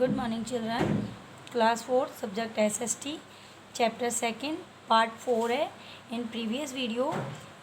Good morning, children. Class 4, subject SST, chapter 2, part 4 है. In previous video,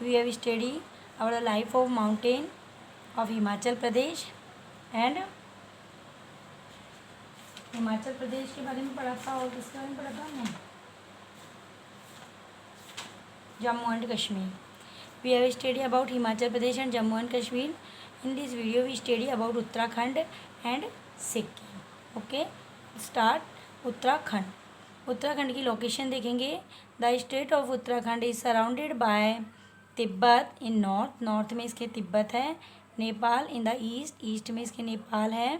we have studied about the life of mountain of Himachal Pradesh and Himachal Pradesh के बारे में पढ़ा था और किसके बारे में पढ़ा था हमने? Jammu and Kashmir. We have studied about Himachal Pradesh and Jammu and Kashmir. In this video, we study about Uttarakhand and Sikkim. Okay start. Uttarakhand की लोकेशन देखेंगे. The state of Uttarakhand is surrounded by Tibet in north में इसके तिब्बत है. नेपाल इन the east में इसके नेपाल है.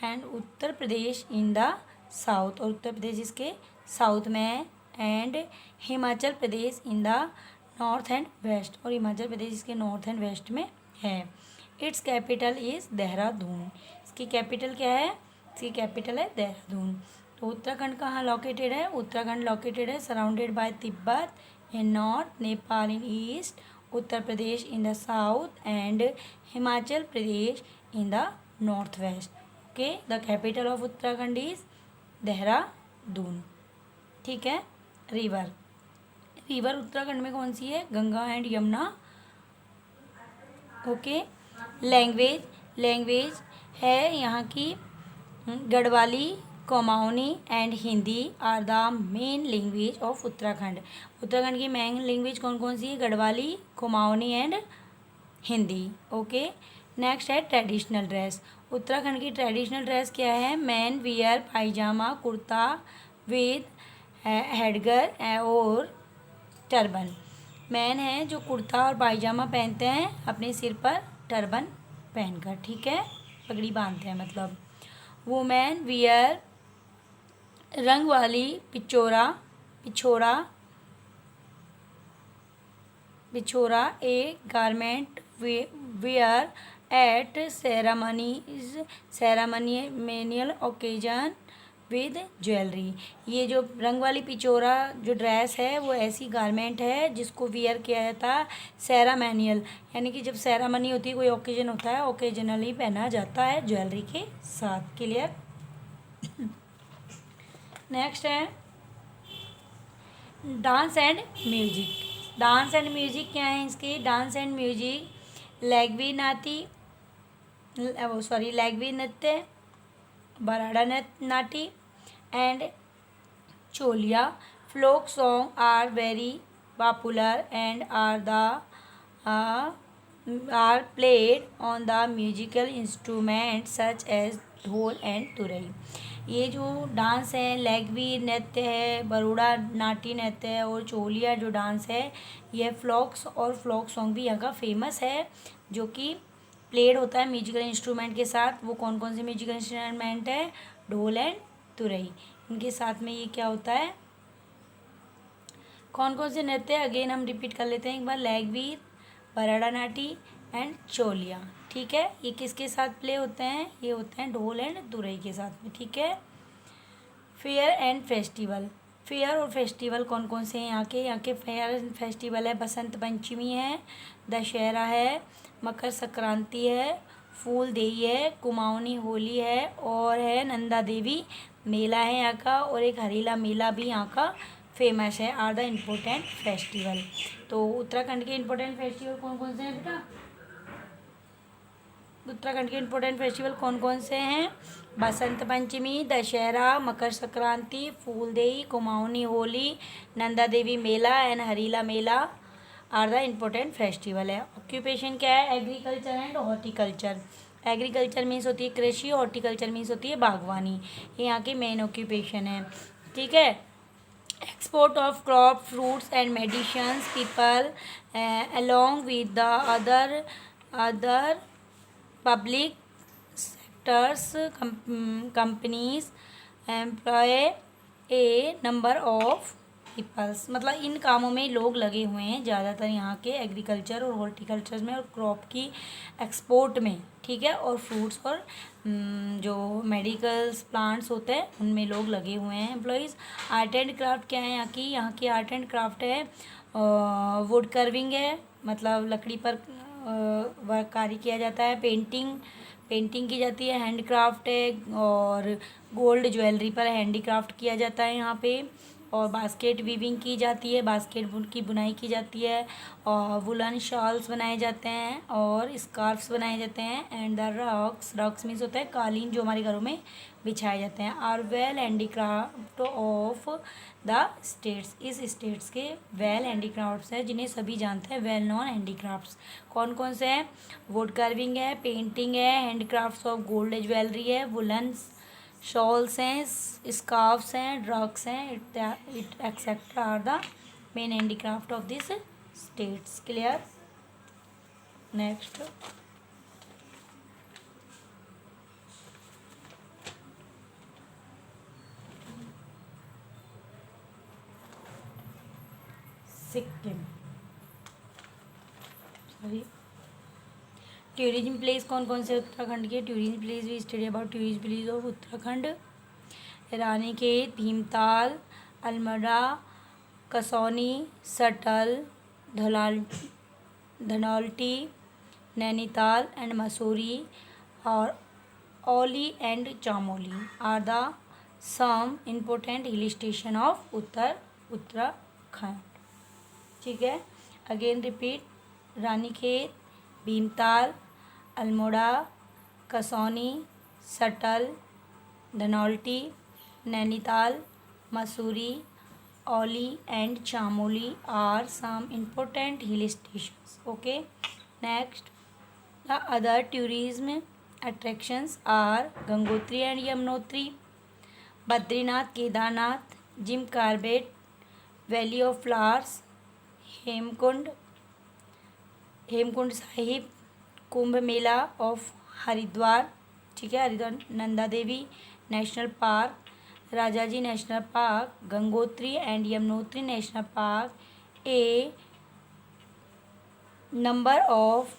And Uttar Pradesh in the south, और उत्तर प्रदेश इसके साउथ में है. And Himachal Pradesh in the north and west, और हिमाचल प्रदेश इसके नॉर्थ एंड वेस्ट में है. Its capital is Dehradun. इसकी कैपिटल क्या है? इसकी कैपिटल है देहरादून. तो उत्तराखंड कहाँ लोकेटेड है? उत्तराखंड लोकेटेड है surrounded by Tibet in north, Nepal in east, Uttar Pradesh in the south and Himachal Pradesh in the north west. Okay, the capital of Uttarakhand is Dehradun. ठीक है. रिवर उत्तराखंड में कौन सी है? Ganga and Yamuna. Okay. Language है यहाँ की Garhwali, Kumaoni and Hindi are the main language of Uttarakhand. Uttarakhand की मेन लैंग्वेज कौन कौन सी है? Garhwali, Kumaoni and Hindi. Okay. Next है ट्रेडिशनल ड्रेस. उत्तराखंड की ट्रेडिशनल ड्रेस क्या है? Man wear pyjama kurta with headgear और टर्बन. मैन है जो कुर्ता और पायजामा पहनते हैं अपने सिर पर टर्बन पहनकर. ठीक है, पगड़ी बांधते हैं मतलब. Women wear Rangwali Pichhora a garment wear at ceremonial occasion with jewellery. ये जो रंग वाली पिछोरा जो ड्रेस है वो ऐसी गारमेंट है जिसको वियर किया जाता है सेरेमनियल, यानी कि जब सेरेमनी होती है, कोई ओकेजन होता है, ओकेजनली पहना जाता है ज्वेलरी के साथ. क्लियर. नेक्स्ट है dance and music. Dance and music क्या है इसके? डांस एंड म्यूजिक लैग्वी नृत्य, Barara Nati and Choliya. Folk song are very popular and are played on the musical instrument such as dhol and turai. ये जो डांस है, लैग्वी नृत्य है, बरोड़ा नाटी नृत्य है और चोलिया जो डांस है, यह फोक सॉन्ग भी यहाँ का फेमस है, जो कि प्लेड होता है म्यूजिकल इंस्ट्रूमेंट के साथ. वो कौन कौन से म्यूजिकल इंस्ट्रूमेंट है? ढोल एंड तुरई. इनके साथ में ये क्या होता है? कौन कौन से नृत्य? अगेन हम रिपीट कर लेते हैं एक बार. लैग्वी, बराड़ा नाटी एंड चोलिया. ठीक है. ये किसके साथ प्ले होते हैं? ये होते हैं ढोल एंड तुरई के साथ में. ठीक है. Fair and festival. फेयर और फेस्टिवल कौन कौन से हैं यहाँ के? यहाँ के फेयर एंड फेस्टिवल है बसंत पंचमी है, दशहरा है, मकर संक्रांति है, फूल देई है, कुमाऊनी होली है, और है नंदा देवी मेला है यहाँ का, और एक हरेला मेला भी यहाँ का फेमस है. Are the important festival. तो उत्तराखंड के इम्पोर्टेंट फेस्टिवल कौन कौन से हैं बेटा? उत्तराखंड के इम्पोर्टेंट फेस्टिवल कौन कौन से हैं? बसंत पंचमी, दशहरा, मकर Sankranti, Phool Dei, Kumaoni Holi, Nanda Devi Mela and Harela Mela are the important festival है. ऑक्यूपेशन क्या है? Agriculture and horticulture. Agriculture means होती है कृषि, हॉर्टिकल्चर मीन्स होती है बागवानी. ये यहाँ की मेन ऑक्यूपेशन है. ठीक है. Export of crop, fruits and medicines. People along with the other public sectors companies employ a number of peoples. मतलब इन कामों में लोग लगे हुए हैं ज़्यादातर यहाँ के एग्रीकल्चर और हॉर्टिकल्चर में और क्रॉप की एक्सपोर्ट में. ठीक है. और फ्रूट्स और जो मेडिकल्स प्लांट्स होते हैं उनमें लोग लगे हुए हैं एम्प्लॉयज़. आर्ट एंड क्राफ्ट क्या है यहाँ की? यहाँ की आर्ट एंड क्राफ्ट है वुड कर्विंग है, मतलब लकड़ी पर वर्ककारी किया जाता है. पेंटिंग की जाती है, हैंडक्राफ्ट है, और गोल्ड ज्वेलरी पर हैंडीक्राफ्ट किया जाता है यहाँ पे, और बास्केट वीविंग की जाती है, बास्केट की बुनाई की जाती है, और वुलन शॉल्स बनाए जाते हैं, और स्कार्फ्स बनाए जाते हैं। एंड द रॉक्स मीन्स होता है कालीन, जो हमारे घरों में बिछाए जाते हैं। Are well handicraft of the states, इस स्टेट्स के वेल हैंडीक्राफ्ट्स हैं जिन्हें सभी जानते हैं, वेल नॉन हैंडीक्राफ्ट्स कौन कौन से हैं? वुड कार्विंग है, पेंटिंग है, हैंडक्राफ्ट्स ऑफ गोल्ड ज्वेलरी है, वुलन शॉल्स हैं, स्कार्फ्स हैं, ड्रग्स हैं, it etcetera are the main handicraft of this states. Clear? Next, Sikkim, sorry, tourism place कौन कौन से उत्तराखंड के? Tourism place we study about tourism place of Uttarakhand. Ranikhet, Bhimtal, Almora, Kausani, Sattal, Dhanaulti, Nainital and Mussoorie, और Auli and Chamoli are the some important hill station of Uttarakhand. ठीक है, again repeat, Ranikhet, Bhimtal, Almora, Kausani, Sattal, Dhanaulti, Nainital, Mussoorie, Auli and Chamoli are some important hill stations. Okay, next, the other tourism attractions are Gangotri and Yamunotri, Badrinath, Kedarnath, Jim Corbett, Valley of Flowers, Hemkund Sahib, Kumbh Mela of Haridwar, ठीक है, Haridwar, Nanda Devi national park, Rajaji national park, Gangotri and Yamunotri national park. A number of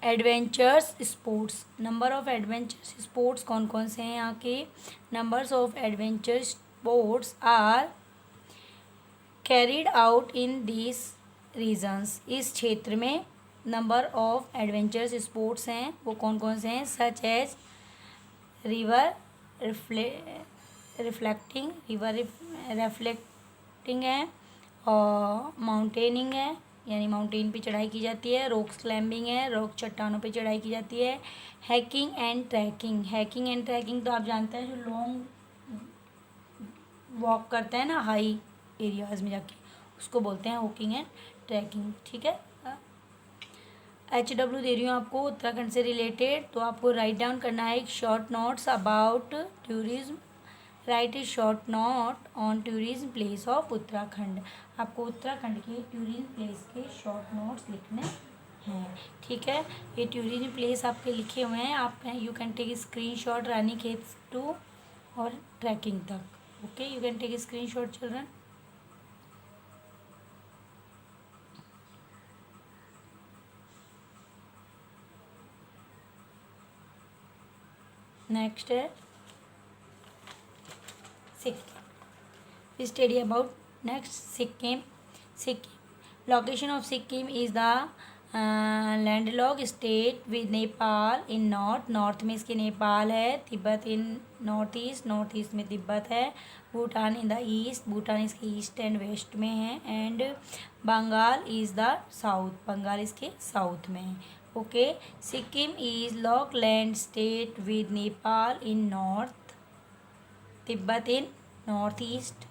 adventures sports, number of adventures sports कौन कौन से हैं यहाँ के? Numbers of adventure sports are carried out in this regions, इस क्षेत्र में नंबर ऑफ एडवेंचर्स स्पोर्ट्स हैं वो कौन कौन से हैं? सच एज रिवर रेफ्लेक्टिंग है, और माउंटेनिंग है, यानी माउंटेन पे चढ़ाई की जाती है, रॉक क्लाइंबिंग है, रॉक चट्टानों पे चढ़ाई की जाती है, हैकिंग एंड ट्रैकिंग तो आप जानते हैं, जो लॉन्ग वॉक करते हैं ना हाई एरियाज में जाके, उसको बोलते हैं वॉकिंग एंड ट्रैकिंग। ठीक है, HW दे रही हूँ आपको उत्तराखंड से रिलेटेड, तो आपको राइट डाउन करना है एक short notes about tourism, right A short note on tourism place of Uttarakhand. आपको उत्तराखंड के टूरिज्म प्लेस के शॉर्ट नोट्स लिखने हैं। ठीक है, ये टूरिज्म प्लेस आपके लिखे हुए हैं, आप you can take screenshot Ranikhet to और ट्रैकिंग तक। Okay, you can take screenshot children. Next है Sikkim, we study about next Sikkim. Location of Sikkim is the landlocked state with Nepal in north में इसके नेपाल है, तिब्बत इन नॉर्थ ईस्ट में तिब्बत है, Bhutan in the east, Bhutan इसके east and west में है, and Bengal is the south, Bengal इसके साउथ में है। Okay, Sikkim is landlocked state with Nepal in north, Tibet in north east,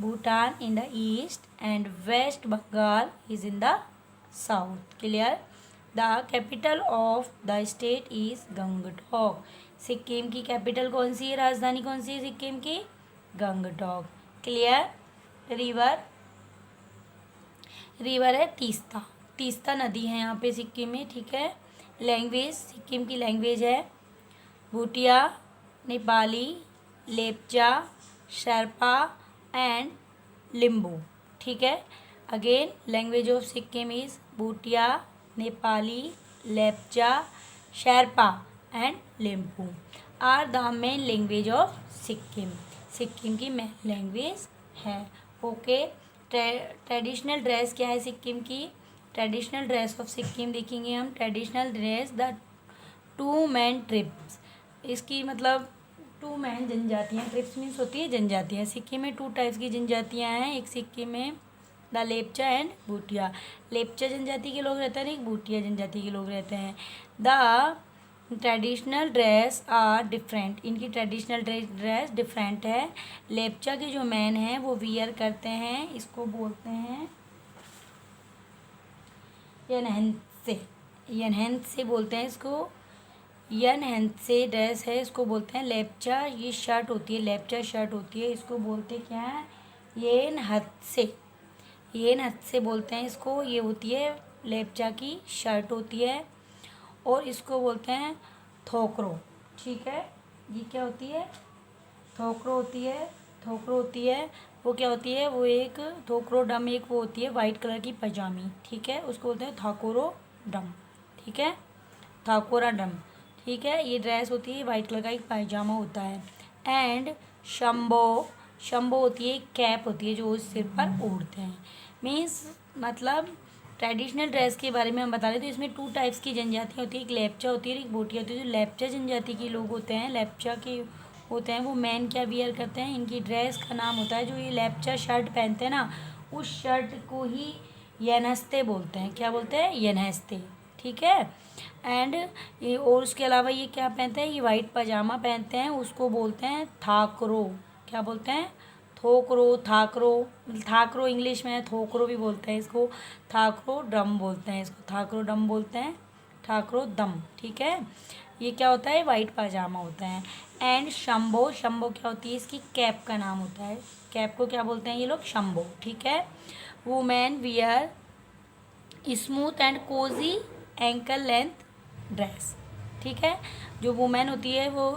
Bhutan in the east, and West Bengal is in the south. Clear? The capital of the state is Gangtok. Sikkim की capital कौन सी है, राजधानी कौन सी है सिक्किम की? गंगटोक। क्लियर? रिवर है तीस्ता नदी है यहाँ पे सिक्किम में। ठीक है, लैंग्वेज, सिक्किम की लैंग्वेज है भूटिया, नेपाली, लेप्चा, शेरपा एंड लिम्बू। ठीक है, again language of Sikkim is Bhutia, Nepali, Lepcha, Sherpa and Limbu are the main language of Sikkim. Sikkim की मेन लैंग्वेज है। ओके, ट्रेडिशनल ड्रेस क्या है सिक्किम की? ट्रेडिशनल ड्रेस ऑफ सिक्किम देखेंगे हम। Traditional dress the two man trips, इसकी मतलब टू मैन जनजातियाँ, ट्रिप्स मीन्स होती है जनजातियाँ। सिक्किम में 2 टाइप्स की जनजातियाँ हैं, एक सिक्किम में द लेप्चा एंड भूटिया, लेप्चा जनजाति के लोग रहते हैं, एक भूटिया जनजाति के लोग रहते हैं। The traditional dress are different, इनकी ट्रेडिशनल ड्रेस डिफरेंट है। लेप्चा के जो मैन हैं वो वियर करते हैं, इसको बोलते हैं यनहेंसे, यनहेंसे बोलते हैं इसको, यनहेंसे ड्रेस है, इसको बोलते हैं लेप्चा। ये शर्ट होती है, लेप्चा शर्ट होती है, इसको बोलते क्या है, येनहत्से, येनहत्से बोलते हैं इसको। ये होती है लेप्चा की शर्ट होती है और इसको बोलते हैं थोकरो, ठीक है। ये क्या होती है, थोकरो होती है, थोकरो होती है, वो क्या होती है, वो एक थोकरो डम, एक वो होती है वाइट कलर की पजामी, ठीक है, उसको बोलते हैं थाकोरो डम, ठीक है, थाकोरा डम, ठीक है। ये ड्रेस होती है, वाइट कलर का एक पायजामा होता है। एंड शंबो, शंबो होती है, कैप होती है जो उस सिर पर ओढ़ते हैं। मीन्स मतलब ट्रेडिशनल ड्रेस के बारे में हम बता रहे, तो इसमें 2 टाइप्स की जनजातियाँ होती है, एक लेप्चा होती है और एक भूटिया होती है। जो लेप्चा जनजाति के लोग होते हैं, लेप्चा के होते हैं, वो मैन क्या वियर करते हैं, इनकी ड्रेस का नाम होता है, जो ये लेप्चा शर्ट पहनते हैं ना, उस शर्ट को ही यनहस्ते बोलते हैं। क्या बोलते हैं, यनहस्ते, ठीक है। एंड ये और उसके अलावा ये क्या पहनते हैं, ये वाइट पजामा पहनते हैं, उसको बोलते हैं थाकरो। क्या बोलते हैं, थोकरो, थाकरो, थाकरो इंग्लिश में है, थोकरो भी बोलते हैं इसको, थाकरो डम बोलते हैं इसको, थाकरो डम बोलते हैं, ठाकरो दम, ठीक है। ये क्या होता है, वाइट पाजामा होता है। एंड शंभो, शंभो क्या होती है, इसकी कैप का नाम होता है, कैप को क्या बोलते हैं ये लोग, शंभो, ठीक है। Women wear smooth and cosy ankle length dress, ठीक है। जो वुमेन होती है वो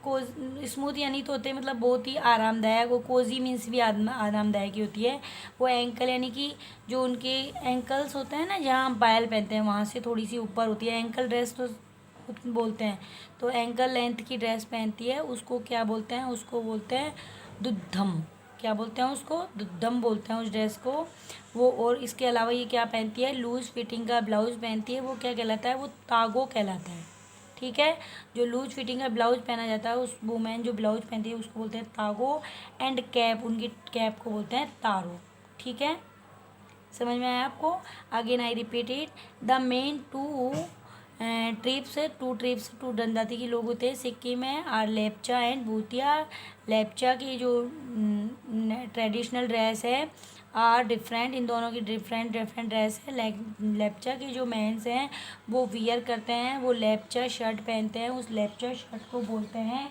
को स्मूथ यानी तो होते हैं मतलब बहुत ही आरामदायक, वो कोजी मीन्स भी आरामदायक ही होती है। वो एंकल यानी कि जो उनके एंकल्स होते हैं ना, जहाँ हम पायल पहनते हैं वहाँ से थोड़ी सी ऊपर होती है, एंकल ड्रेस तो बोलते हैं। तो एंकल लेंथ की ड्रेस पहनती है, उसको क्या बोलते हैं, उसको बोलते हैं दुद्धम। क्या बोलते हैं उसको, दुद्धम बोलते हैं उस ड्रेस को वो। और इसके अलावा ये क्या पहनती है, लूज फिटिंग का ब्लाउज पहनती है, वो क्या कहलाता है, वो तागो कहलाता है, ठीक है। जो लूज फिटिंग का ब्लाउज पहना जाता है, उस वुमेन जो ब्लाउज पहनती है उसको बोलते हैं तागो। एंड कैप, उनकी कैप को बोलते हैं तारो, ठीक है। समझ में आया आपको। Again I repeat it, the main two tribes, two जनजाति के लोग होते हैं सिक्किम में, आर लेप्चा एंड भूतिया। लेप्चा की जो ट्रेडिशनल ड्रेस है आर डिफरेंट, इन दोनों की डिफरेंट ड्रेस है। लेप्चा के जो मेंस हैं वो वियर करते हैं, वो लेप्चा शर्ट पहनते हैं, उस लेप्चा शर्ट को बोलते हैं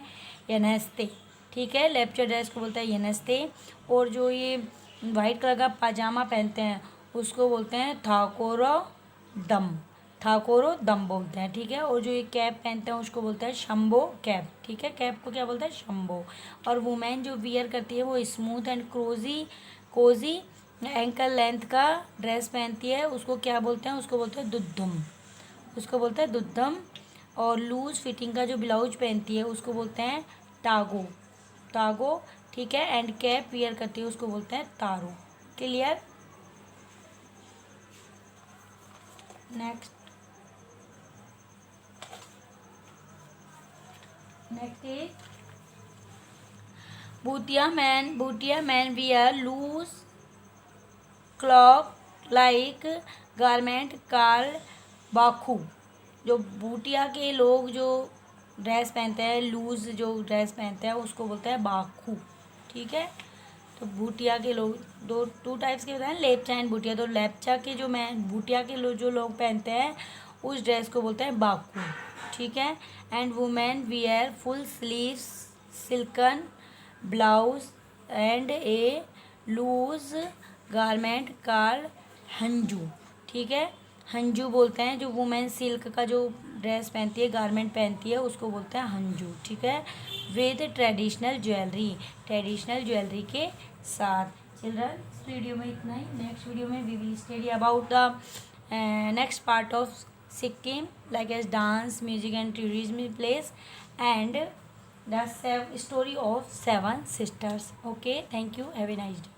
यनहस्ते, ठीक है। लेप्चा ड्रेस को बोलते हैं यनहस्ते। और जो ये वाइट कलर का पाजामा पहनते हैं उसको बोलते हैं थाकोरो दम, थाकोरो दम बोलते हैं, ठीक है। और जो ये कैप पहनते हैं उसको बोलते हैं शंभो कैप, ठीक है। कैप को क्या बोलते हैं, शंभो। और वुमेन जो वियर करती है वो smooth and cosy ankle length का ड्रेस पहनती है, उसको क्या बोलते हैं, उसको बोलते हैं दुद्धम, उसको बोलते हैं दुद्धम। और लूज फिटिंग का जो ब्लाउज पहनती है उसको बोलते हैं टागो, टागो, ठीक है। एंड कैप वियर करती है उसको बोलते हैं तारो। Clear. Next is Bhutia man wear loose cloak like garment called Bakhu. जो भूटिया के लोग जो ड्रेस पहनते हैं, लूज जो ड्रेस पहनते हैं उसको बोलते हैं बाखू, ठीक है। तो भूटिया के लोग टू टाइप्स के होते हैं, लेप्चा एंड भूटिया। तो लेप्चा के जो भूटिया के जो लोग पहनते हैं उस ड्रेस को बोलते हैं बाकू, ठीक है। And women wear full sleeves silken blouse and a loose garment called Honju, ठीक है। हंजू बोलते हैं, जो वुमेन सिल्क का जो ड्रेस पहनती है, गारमेंट पहनती है, उसको बोलते हैं हंजू, ठीक है। विद ट्रेडिशनल ज्वेलरी के साथ। चिल्ड्रन इस वीडियो में इतना ही। नेक्स्ट वीडियो में we will study about the next part of Sikkim like as dance, music and tourism place and the story of 7 sisters. Okay, thank you, have a nice day.